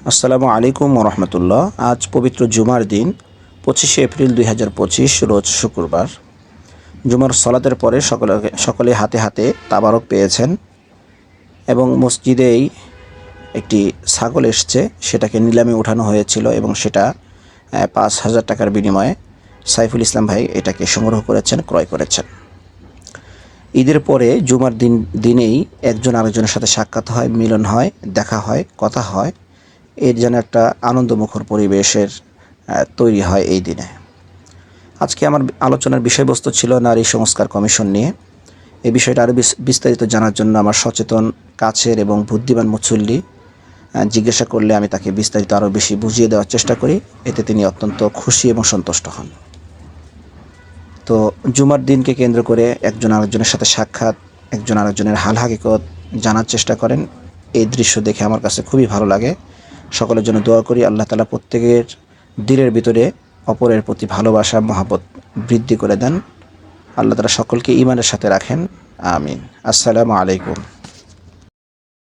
আসসালামু আলাইকুম রহমতুল্লাহ। আজ পবিত্র জুমার দিন 25শে এপ্রিল 2025 রোজ শুক্রবার। জুমার সলাতের পরে সকলে হাতে হাতে তাবারক পেয়েছেন এবং মসজিদেই একটি ছাগল এসছে, সেটাকে নিলামে উঠানো হয়েছিল এবং সেটা 5,000 টাকার বিনিময়ে সাইফুল ইসলাম ভাই এটাকে সংগ্রহ করেছেন, ক্রয় করেছেন। ঈদের পরে জুমার দিনেই একজন আরেকজনের সাথে সাক্ষাৎ হয়, মিলন হয়, দেখা হয়, কথা হয়। এর যেন একটা আনন্দমুখর পরিবেশের তৈরি হয় এই দিনে। আজকে আমার আলোচনার বিষয়বস্তু ছিল নারী সংস্কার কমিশন নিয়ে। এই বিষয়টা আরও বিস্তারিত জানার জন্য আমার সচেতন কাছের এবং বুদ্ধিমান মুসল্লি জিজ্ঞাসা করলে আমি তাকে বিস্তারিত আরও বেশি বুঝিয়ে দেওয়ার চেষ্টা করি। এতে তিনি অত্যন্ত খুশি এবং সন্তুষ্ট হন। তো জুমার দিনকে কেন্দ্র করে একজন আরেকজনের সাথে সাক্ষাৎ, একজন আরেকজনের হাল হাকিকত জানার চেষ্টা করেন। এই দৃশ্য দেখে আমার কাছে খুবই ভালো লাগে। সকলের জন্য দোয়া করি আল্লাহ তাআলা প্রত্যেকের দিলের ভিতরে অপরের প্রতি ভালোবাসা, মহব্বত বৃদ্ধি করে দেন। আল্লাহ তাআলা সকলকে ঈমানের সাথে রাখেন। আমিন। আসসালামু আলাইকুম।